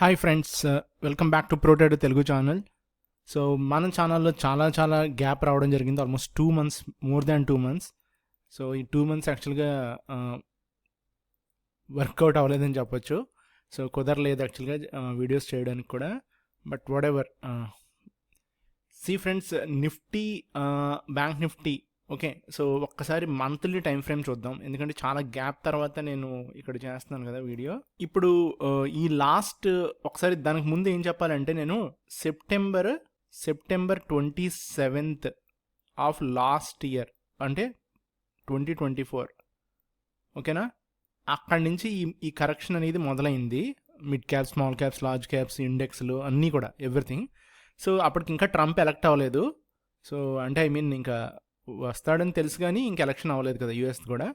Hi friends, welcome back to Protide Telugu channel. So మన ఛానల్లో చాలా గ్యాప్ రావడం జరిగింది. Almost 2 months, more than 2 months. So ఈ 2 months యాక్చువల్గా వర్కౌట్ అవ్వలేదని చెప్పొచ్చు. సో కుదరలేదు యాక్చువల్గా వీడియోస్ చేయడానికి కూడా. But whatever. See friends, Nifty, bank Nifty, okay. So ఒక్కసారి మంత్లీ టైం ఫ్రేమ్ చూద్దాం, ఎందుకంటే చాలా గ్యాప్ తర్వాత నేను ఇక్కడ చేస్తున్నాను కదా వీడియో. ఇప్పుడు ఈ లాస్ట్ ఒకసారి దానికి ముందు ఏం చెప్పాలంటే, నేను September 27th of last year, అంటే 2024, ఓకేనా, అక్కడి నుంచి ఈ కరెక్షన్ అనేది మొదలైంది. Mid caps, small caps, large caps, ఇండెక్స్లు అన్నీ కూడా, ఎవ్రీథింగ్. సో అప్పటికి ఇంకా ట్రంప్ ఎలక్ట్ అవ్వలేదు. సో అంటే ఇంకా వస్తాడని తెలుసు కానీ ఇంక ఎలక్షన్ అవ్వలేదు కదా యూఎస్ కూడా.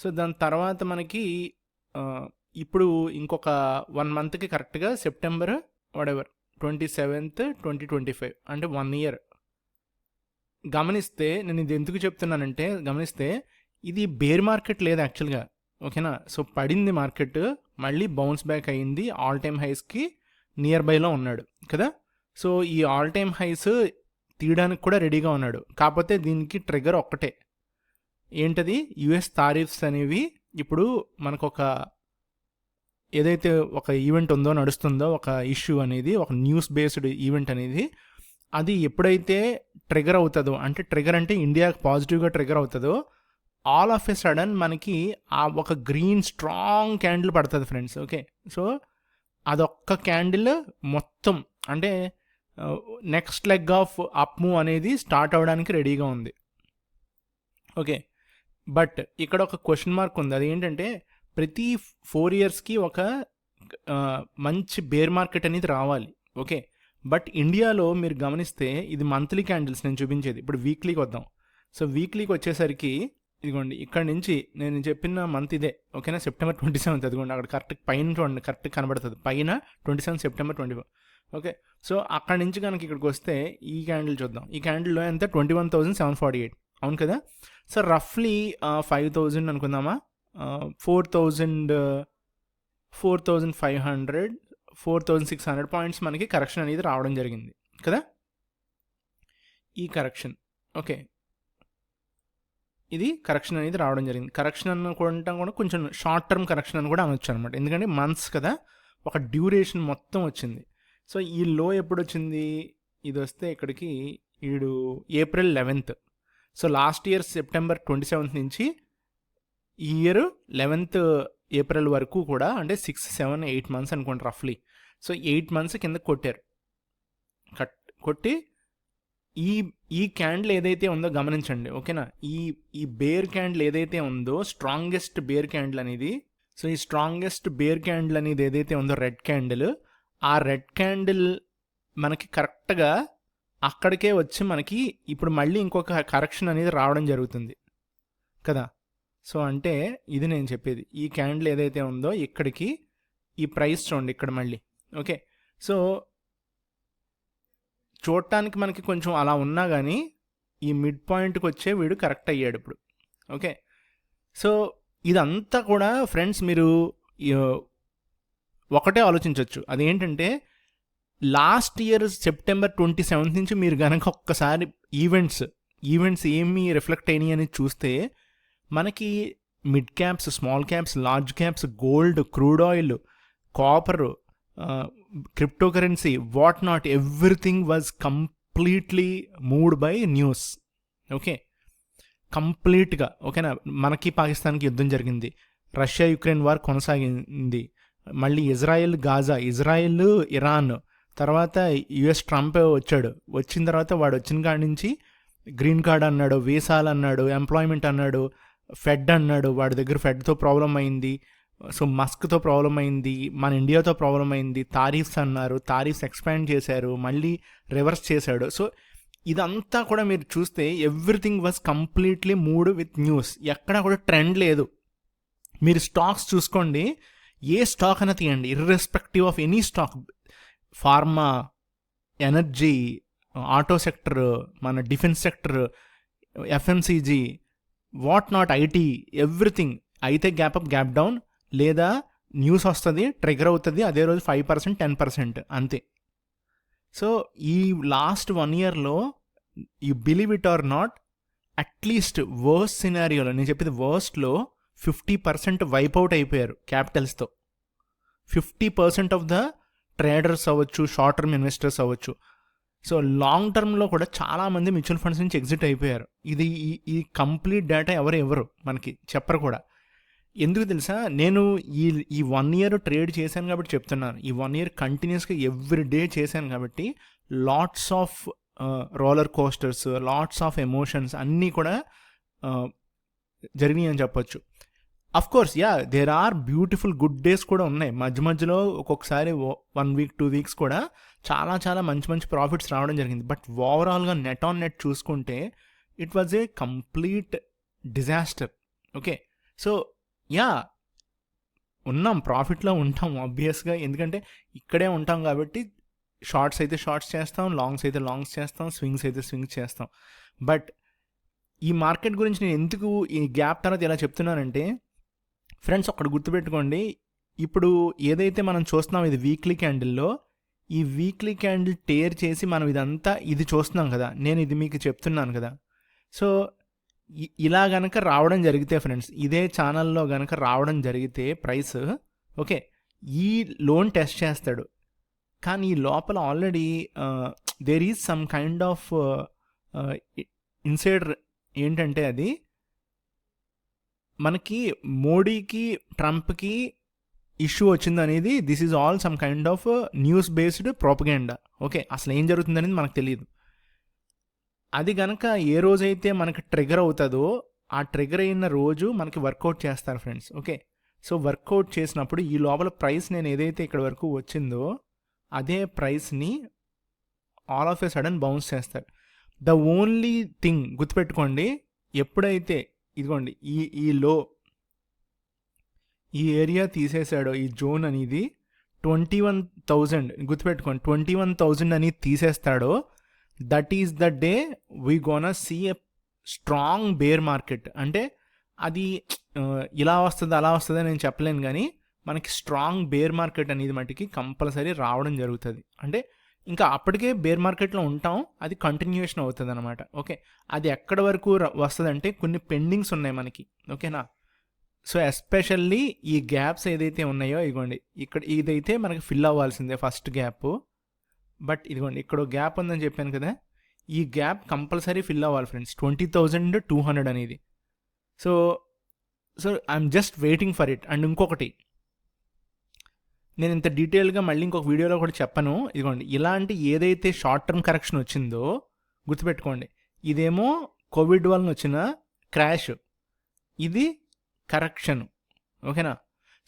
సో దాని తర్వాత మనకి ఇప్పుడు ఇంకొక 1 monthకి కరెక్ట్గా సెప్టెంబర్ 27th 2025, అంటే 1 year. గమనిస్తే నేను ఇది ఎందుకు చెప్తున్నానంటే, గమనిస్తే ఇది బేర్ మార్కెట్ లేదు యాక్చువల్గా, ఓకేనా. సో పడింది మార్కెట్, మళ్ళీ బౌన్స్ బ్యాక్ అయ్యింది, ఆల్ టైమ్ హైస్కి నియర్ బైలో ఉన్నాడు కదా. సో ఈ ఆల్ టైమ్ హైస్ తీయడానికి కూడా రెడీగా ఉన్నాడు. కాకపోతే దీనికి ట్రిగర్ ఒక్కటే, ఏంటది, యుఎస్ టారిఫ్స్ అనేవి. ఇప్పుడు మనకు ఏదైతే ఒక ఈవెంట్ ఉందో, నడుస్తుందో, ఒక ఇష్యూ అనేది, ఒక న్యూస్ బేస్డ్ ఈవెంట్ అనేది, అది ఎప్పుడైతే ట్రిగర్ అవుతుందో, అంటే ట్రిగర్ అంటే ఇండియాకి పాజిటివ్గా ట్రిగర్ అవుతుందో, ఆల్ ఆఫ్ ఎ సడన్ మనకి ఆ ఒక గ్రీన్ స్ట్రాంగ్ క్యాండిల్ పడుతుంది ఫ్రెండ్స్, ఓకే. సో అదొక్క క్యాండిల్ మొత్తం, అంటే next leg of up move అనేది స్టార్ట్ అవ్వడానికి రెడీగా ఉంది, ఓకే. బట్ ఇక్కడ ఒక క్వశ్చన్ మార్క్ ఉంది. అది ఏంటంటే, ప్రతి 4 yearsకి ఒక మంచి బేర్ మార్కెట్ అనేది రావాలి, ఓకే. బట్ ఇండియాలో మీరు గమనిస్తే ఇది మంత్లీ క్యాండిల్స్ నేను చూపించేది. ఇప్పుడు వీక్లీకి వద్దాం. సో వీక్లీకి వచ్చేసరికి ఇదిగోండి, ఇక్కడ నుంచి నేను చెప్పిన మంత్ ఇదే, ఓకేనా, September 27th. అదిగోండి అక్కడ కరెక్ట్ పైన చూడండి, కరెక్ట్ కనబడుతుంది పైన 27 September 24, ఓకే. సో అక్కడి నుంచి కనుక ఇక్కడికి వస్తే ఈ క్యాండిల్ చూద్దాం. ఈ క్యాండిల్లో ఎంత, 21,748, అవును కదా. సో రఫ్లీ 5,000 అనుకుందామా, 4,500 4,600 పాయింట్స్ మనకి కరెక్షన్ అనేది రావడం జరిగింది కదా. ఈ కరెక్షన్, ఓకే, ఇది కరెక్షన్ అనేది రావడం జరిగింది. కరెక్షన్ అనుకుంటాం కూడా కొంచెం షార్ట్ టర్మ్ కరెక్షన్ అని కూడా అనొచ్చు అనమాట, ఎందుకంటే మంత్స్ కదా, ఒక డ్యూరేషన్ మొత్తం వచ్చింది. సో ఈ లో ఎప్పుడు వచ్చింది, ఇది వస్తే ఇక్కడికి April 11th. So last year September 27th నుంచి ఈ ఇయర్ 11th April వరకు కూడా, అంటే 6, 7, 8 months అనుకోండి రఫ్లీ. సో 8 months కింద కొట్టారు, కొట్టి ఈ క్యాండిల్ ఏదైతే ఉందో గమనించండి, ఓకేనా. ఈ బేర్ క్యాండిల్ ఏదైతే ఉందో, స్ట్రాంగెస్ట్ బేర్ క్యాండిల్ అనేది, సో ఈ స్ట్రాంగెస్ట్ బేర్ క్యాండిల్ అనేది ఏదైతే ఉందో, రెడ్ క్యాండిల్, ఆ రెడ్ క్యాండిల్ మనకి కరెక్ట్గా అక్కడికే వచ్చి మనకి ఇప్పుడు మళ్ళీ ఇంకొక కరెక్షన్ అనేది రావడం జరుగుతుంది కదా. సో అంటే ఇది నేను చెప్పేది, ఈ క్యాండిల్ ఏదైతే ఉందో ఇక్కడికి ఈ ప్రైస్ చూడండి ఇక్కడ మళ్ళీ, ఓకే. సో చూడటానికి మనకి కొంచెం అలా ఉన్నా కానీ ఈ మిడ్ పాయింట్కి వచ్చే వీడు కరెక్ట్ అయ్యాడు ఇప్పుడు, ఓకే. సో ఇదంతా కూడా ఫ్రెండ్స్ మీరు ఒకటే ఆలోచించవచ్చు, అదేంటంటే లాస్ట్ ఇయర్ September 27th నుంచి మీరు కనుక ఒక్కసారి ఈవెంట్స్ ఏమి రిఫ్లెక్ట్ అయినాయి అని చూస్తే, మనకి mid caps, small caps, large caps, gold, crude oil, copper, crypto currency, what not, everything was completely moved by news, okay. కంప్లీట్గా, ఓకేనా. మనకి పాకిస్తాన్కి యుద్ధం జరిగింది, రష్యా యుక్రెయిన్ వార్ కొనసాగింది, మళ్ళీ ఇజ్రాయెల్ గాజా, ఇజ్రాయెల్ ఇరాన్, తర్వాత యుఎస్ ట్రంప్ వచ్చాడు, వచ్చిన తర్వాత వాడు వచ్చిన కాడి నుంచి గ్రీన్ కార్డ్ అన్నాడు, వీసాలు అన్నాడు, ఎంప్లాయ్మెంట్ అన్నాడు, ఫెడ్ అన్నాడు, వాడి దగ్గర ఫెడ్తో ప్రాబ్లం అయింది, సో మస్క్తో ప్రాబ్లం అయింది, మన ఇండియాతో ప్రాబ్లం అయింది, తారీఫ్స్ అన్నారు, తారీఫ్స్ ఎక్స్పాండ్ చేశారు, మళ్ళీ రివర్స్ చేశాడు. సో ఇదంతా కూడా మీరు చూస్తే everything was completely mood with news, ఎక్కడా కూడా ట్రెండ్ లేదు. మీరు స్టాక్స్ చూసుకోండి, ఏ స్టాక్ అయినా తీయండి, irrespective of any stock, pharma, energy, auto sector, మన defence sector, FMCG, what not, IT, everything అయితే గ్యాప్ అప్ గ్యాప్ డౌన్, లేదా న్యూస్ వస్తుంది, ట్రిగర్ అవుతుంది, అదే రోజు 5% 10% అంతే. సో ఈ లాస్ట్ 1 yearలో you believe it or not, at least worst సినారియోలో, నేను చెప్పేది వర్స్ట్లో 50% వైప్అవుట్ అయిపోయారు క్యాపిటల్స్తో. 50% ఆఫ్ ద ట్రేడర్స్ అవ్వచ్చు, షార్ట్ టర్మ్ ఇన్వెస్టర్స్ అవ్వచ్చు. సో లాంగ్ టర్మ్లో కూడా చాలామంది మ్యూచువల్ ఫండ్స్ నుంచి ఎగ్జిట్ అయిపోయారు. ఇది ఈ కంప్లీట్ డేటా ఎవరు మనకి చెప్పరు కూడా. ఎందుకు తెలుసా, నేను ఈ 1 year ట్రేడ్ చేశాను కాబట్టి చెప్తున్నాను. ఈ 1 year కంటిన్యూస్గా ఎవ్రీ డే చేశాను కాబట్టి lots of roller coasters, lots of emotions అన్నీ కూడా జరిగినాయి అని చెప్పొచ్చు. Of course there are beautiful good days కూడా ఉన్నాయి. మధ్యలో ఒక్కొక్కసారి 1 week 2 weeks కూడా చాలా చాలా మంచి ప్రాఫిట్స్ రావడం జరిగింది. బట్ ఓవరాల్గా నెట్ ఆన్ నెట్ చూసుకుంటే it was a complete disaster. Okay, so ఉన్నాం, ప్రాఫిట్లో ఉంటాం ఆబ్వియస్గా, ఎందుకంటే ఇక్కడే ఉంటాం కాబట్టి. షార్ట్స్ అయితే షార్ట్స్ చేస్తాం, లాంగ్స్ అయితే లాంగ్స్ చేస్తాం, స్వింగ్స్ అయితే స్వింగ్స్ చేస్తాం. బట్ ఈ మార్కెట్ గురించి నేను ఎందుకు ఈ గ్యాప్ తర్వాత ఇలా చెప్తున్నానంటే ఫ్రెండ్స్, ఒకటి గుర్తుపెట్టుకోండి. ఇప్పుడు ఏదైతే మనం చూస్తున్నాం ఇది వీక్లీ క్యాండిల్లో, ఈ వీక్లీ క్యాండిల్ టేర్ చేసి మనం ఇది చూస్తున్నాం కదా, నేను ఇది మీకు చెప్తున్నాను కదా. సో ఇలా గనక రావడం జరిగితే ఫ్రెండ్స్, ఇదే ఛానల్లో గనక రావడం జరిగితే ప్రైస్, ఓకే, ఈ లోన్ టెస్ట్ చేస్తాడు. కానీ ఈ లోపల already there is some kind of insider. ఏంటంటే అది మనకి మోడీకి ట్రంప్కి ఇష్యూ వచ్చింది అనేది, this is all some kind of news based propaganda. Okay, అసలు ఏం జరుగుతుంది అనేది మనకు తెలియదు. అది కనుక ఏ రోజైతే మనకి ట్రిగర్ అవుతుందో ఆ ట్రిగర్ అయిన రోజు మనకి వర్కౌట్ చేస్తారు ఫ్రెండ్స్. ఓకే, సో వర్కౌట్ చేసినప్పుడు ఈ లోపల ప్రైస్ నేను ఏదైతే ఇక్కడ వరకు వచ్చిందో అదే ప్రైస్ని all of a sudden bounce చేస్తారు. ద ఓన్లీ థింగ్ గుర్తుపెట్టుకోండి, ఎప్పుడైతే ఇదిగోండి ఈ లో, ఈ ఏరియా తీసేసాడో, ఈ జోన్ అనేది 21,000 గుర్తుపెట్టుకోండి, 21,000 అని తీసేస్తాడో, that is the day we gonna see a strong bear market. అంటే అది ఇలా వస్తుంది అలా వస్తుంది నేను చెప్పలేను, కానీ మనకి స్ట్రాంగ్ బేర్ మార్కెట్ అనేది మటుకి కంపల్సరీ రావడం జరుగుతుంది. అంటే ఇంకా అప్పటికే బేర్ మార్కెట్లో ఉంటాం, అది కంటిన్యూషన్ అవుతుంది అనమాట. ఓకే, అది ఎక్కడి వరకు వస్తుంది అంటే కొన్ని పెండింగ్స్ ఉన్నాయి మనకి. ఓకేనా, సో ఎస్పెషల్లీ ఈ గ్యాప్స్ ఏదైతే ఉన్నాయో, ఇదిగోండి ఇక్కడ ఇదైతే మనకి ఫిల్ అవ్వాల్సిందే ఫస్ట్ గ్యాప్. బట్ ఇదిగోండి ఇక్కడ గ్యాప్ ఉందని చెప్పాను కదా, ఈ గ్యాప్ కంపల్సరీ ఫిల్ అవ్వాలి ఫ్రెండ్స్, 20,200 అనేది. So I'm just waiting for it. And ఇంకొకటి, నేను ఇంత డీటెయిల్గా మళ్ళీ ఇంకొక వీడియోలో కూడా చెప్పను. ఇదిగోండి ఇలాంటి ఏదైతే షార్ట్ టర్మ్ కరెక్షన్ వచ్చిందో గుర్తుపెట్టుకోండి, ఇదేమో కోవిడ్ వలన వచ్చిన క్రాష్, ఇది కరెక్షన్. ఓకేనా,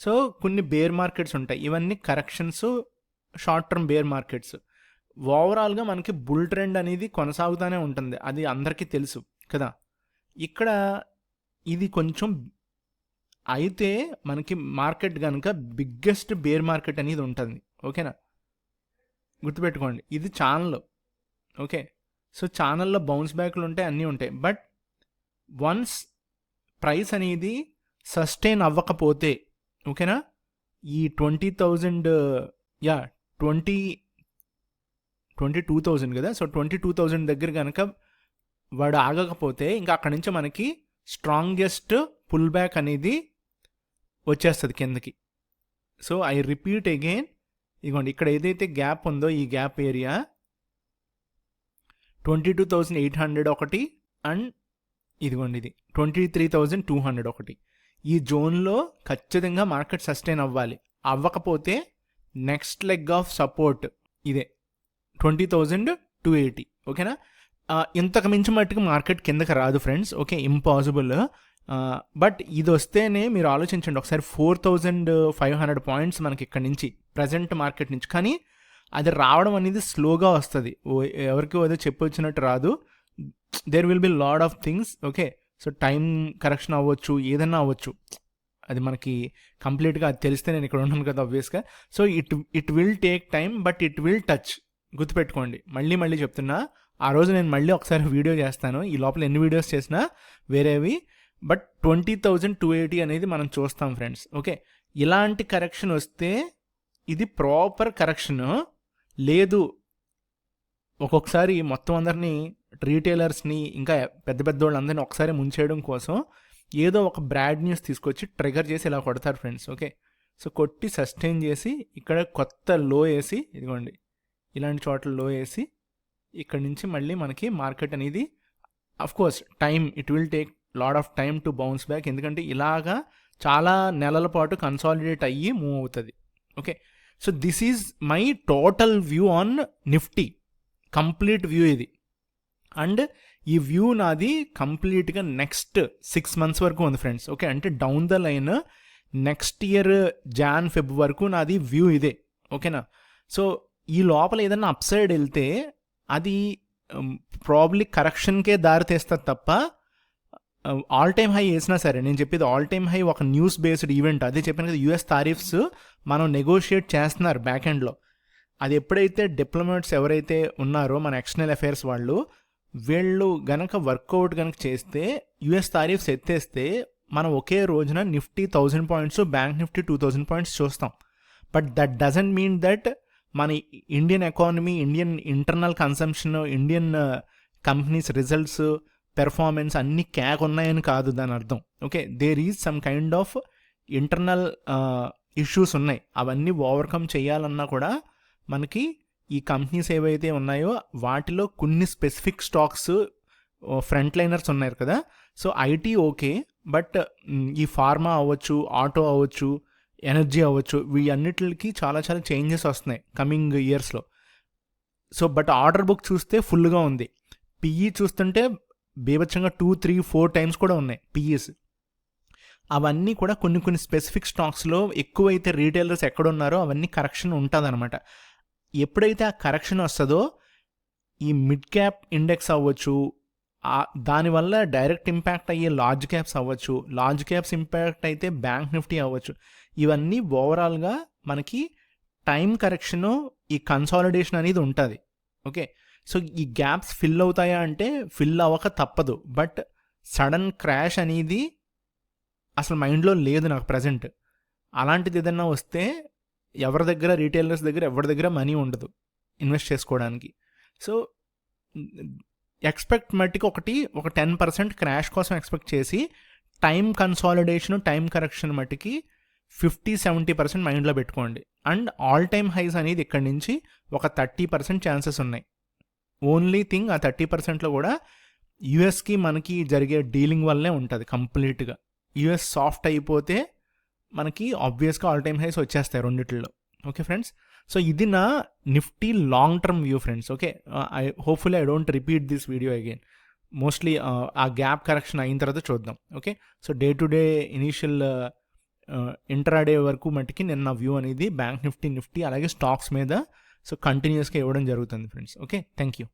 సో కొన్ని బేర్ మార్కెట్స్ ఉంటాయి, ఇవన్నీ corrections, short term bear markets. ఓవరాల్గా మనకి బుల్ ట్రెండ్ అనేది కొనసాగుతూనే ఉంటుంది, అది అందరికీ తెలుసు కదా. ఇక్కడ ఇది కొంచెం అయితే మనకి మార్కెట్ కనుక బిగ్గెస్ట్ బేర్ మార్కెట్ అనేది ఉంటుంది. ఓకేనా, గుర్తుపెట్టుకోండి, ఇది ఛానల్. ఓకే, సో ఛానల్లో బౌన్స్ బ్యాక్లు ఉంటాయి, అన్నీ ఉంటాయి. బట్ వన్స్ ప్రైస్ అనేది సస్టైన్ అవ్వకపోతే, ఓకేనా, ఈ 22,000 కదా, సో 22,000 దగ్గర కనుక వాడు ఆగకపోతే ఇంకా అక్కడి నుంచి మనకి స్ట్రాంగెస్ట్ పుల్ బ్యాక్ అనేది వచ్చేస్తుంది కిందకి. సో ఐ రిపీట్ అగైన్, ఇదిగోండి ఇక్కడ ఏదైతే గ్యాప్ ఉందో ఈ గ్యాప్ ఏరియా 22,800 ఒకటి, అండ్ ఇదిగోండి ఇది 23,200 ఒకటి. ఈ జోన్లో ఖచ్చితంగా మార్కెట్ సస్టైన్ అవ్వాలి. అవ్వకపోతే నెక్స్ట్ లెగ్ ఆఫ్ సపోర్ట్ ఇదే 20,280. ఓకేనా, ఇంతకు మించి మట్టుకు మార్కెట్ కిందకి రాదు ఫ్రెండ్స్. Okay, impossible. బట్ ఇది వస్తేనే మీరు ఆలోచించండి ఒకసారి, 4,500 పాయింట్స్ మనకి ఇక్కడ నుంచి ప్రజెంట్ మార్కెట్ నుంచి. కానీ అది రావడం అనేది స్లోగా వస్తుంది, ఎవరికి ఏదో చెప్పొచ్చినట్టు రాదు. There will be lot of things. Okay, so time correction అవ్వచ్చు, ఏదన్నా అవ్వచ్చు, అది మనకి కంప్లీట్గా అది తెలిస్తే నేను ఇక్కడ ఉన్నాను కదా ఆబ్వియస్గా. So it will take time, but it will touch. గుర్తుపెట్టుకోండి, మళ్ళీ చెప్తున్నా, ఆ రోజు నేను మళ్ళీ ఒకసారి వీడియో చేస్తాను, ఈ లోపల ఎన్ని వీడియోస్ చేసినా వేరేవి. బట్ 20,280 అనేది మనం చూస్తాం ఫ్రెండ్స్. ఓకే, ఇలాంటి కరెక్షన్ వస్తే ఇది ప్రాపర్ కరెక్షన్. లేదు ఒక్కొక్కసారి మొత్తం అందరినీ రీటైలర్స్ని ఇంకా పెద్ద పెద్ద వాళ్ళందరినీ ఒకసారి ముంచేయడం కోసం ఏదో ఒక బ్రాడ్ న్యూస్ తీసుకొచ్చి ట్రిగర్ చేసి ఇలా కొడతారు ఫ్రెండ్స్. ఓకే, సో కొట్టి సస్టైన్ చేసి ఇక్కడ కొత్త లో వేసి, ఇదిగోండి ఇలాంటి చోట్ల లో వేసి ఇక్కడ నుంచి మళ్ళీ మనకి మార్కెట్ అనేది course it will take lot of time to bounce back, ఎందుకంటే ఇలాగా చాలా నెలల పాటు కన్సాలిడేట్ అయ్యి మూవ్ అవుతుంది. Okay, so this is my total view on Nifty, complete view ఇది. అండ్ ఈ వ్యూ నాది కంప్లీట్గా నెక్స్ట్ 6 months వరకు ఉంది ఫ్రెండ్స్. ఓకే, అంటే down the line next year Jan Feb వరకు నాది వ్యూ ఇదే. ఓకేనా, సో ఈ లోపల ఏదన్నా అప్ సైడ్ వెళ్తే అది ప్రాబ్లీ కరెక్షన్కే దారి తీస్తుంది తప్ప ఆల్ టైమ్ హై వేసినా సరే, నేను చెప్పేది ఆల్ టైమ్ హై ఒక న్యూస్ బేస్డ్ ఈవెంట్. అదే చెప్పాను కదా, యూఎస్ టారిఫ్స్ మనం నెగోషియేట్ చేస్తున్నారు బ్యాక్ ఎండ్లో. అది ఎప్పుడైతే డిప్లొమాట్స్ ఎవరైతే ఉన్నారో మన ఎక్స్టర్నల్ అఫైర్స్ వీళ్ళు గనక వర్కౌట్ గనక చేస్తే యూఎస్ టారిఫ్స్ ఎత్తేస్తే మనం ఒకే రోజున Nifty 1000 points, bank Nifty 2000 points చూస్తాం. But that doesn't mean that మన Indian economy, Indian internal consumption, Indian companies results, performance అన్నీ క్యాక్ ఉన్నాయని కాదు దాని అర్థం. Okay, there is some kind of internal issues ఉన్నాయి. అవన్నీ ఓవర్కమ్ చేయాలన్నా కూడా మనకి ఈ కంపెనీస్ ఏవైతే ఉన్నాయో వాటిలో కొన్ని స్పెసిఫిక్ స్టాక్స్ ఫ్రంట్ లైనర్స్ ఉన్నారు కదా. సో ఐటీ ఓకే, బట్ ఈ ఫార్మా అవ్వచ్చు, ఆటో అవ్వచ్చు, ఎనర్జీ అవ్వచ్చు, వీటన్నిటికి చాలా చాలా చేంజెస్ వస్తున్నాయి కమింగ్ ఇయర్స్లో. సో బట్ ఆర్డర్ బుక్ చూస్తే ఫుల్గా ఉంది. పిఈ చూస్తుంటే బీభత్సంగా 2, 3, 4 times కూడా ఉన్నాయి పిఈస్. అవన్నీ కూడా కొన్ని స్పెసిఫిక్ స్టాక్స్లో ఎక్కువైతే రీటైలర్స్ ఎక్కడున్నారో అవన్నీ కరెక్షన్ ఉంటుంది అనమాట. ఎప్పుడైతే ఆ కరెక్షన్ వస్తుందో ఈ మిడ్ క్యాప్ ఇండెక్స్ అవ్వచ్చు, దానివల్ల డైరెక్ట్ ఇంపాక్ట్ అయ్యే లార్జ్ క్యాప్స్ అవ్వచ్చు, లార్జ్ క్యాప్స్ ఇంపాక్ట్ అయితే బ్యాంక్ నిఫ్టీ అవ్వచ్చు. ఇవన్నీ ఓవరాల్గా మనకి టైం కరెక్షను, ఈ కన్సాలిడేషన్ అనేది ఉంటుంది. ఓకే, సో ఈ గ్యాప్స్ ఫిల్ అవుతాయా అంటే ఫిల్ అవ్వక తప్పదు. బట్ సడన్ క్రాష్ అనేది అసలు మైండ్లో లేదు నాకు ప్రజెంట్. అలాంటిది ఏదన్నా వస్తే ఎవరి దగ్గర, రీటైలర్స్ దగ్గర ఎవరి దగ్గర మనీ ఉండదు ఇన్వెస్ట్ చేసుకోవడానికి. సో ఎక్స్పెక్ట్ మట్టికి ఒక 10% క్రాష్ కోసం ఎక్స్పెక్ట్ చేసి టైం కన్సాలిడేషన్, టైం కరెక్షన్ మట్టికి 50-70% మైండ్లో పెట్టుకోండి. అండ్ ఆల్ టైమ్ హైస్ అనేది ఇక్కడ నుంచి ఒక 30% ఛాన్సెస్ ఉన్నాయి. ఓన్లీ థింగ్ ఆ 30%లో కూడా యుఎస్కి మనకి జరిగే డీలింగ్ వల్లే ఉంటుంది కంప్లీట్గా. యుఎస్ సాఫ్ట్ అయిపోతే మనకి ఆబ్వియస్గా ఆల్ టైమ్ హైస్ వచ్చేస్తాయి రెండిట్లో. ఓకే ఫ్రెండ్స్, సో ఇది నా Nifty long term view friends. Okay, hopefully I don't repeat this video again. Mostly ఆ గ్యాప్ కరెక్షన్ అయిన తర్వాత చూద్దాం. Okay, so day to day initial intraday వరకు మట్టికి నేను నా వ్యూ అనేది బ్యాంక్ నిఫ్టీ అలాగే స్టాక్స్ మీద సో కంటిన్యూస్గా ఇవ్వడం జరుగుతుంది ఫ్రెండ్స్. Okay, thank you.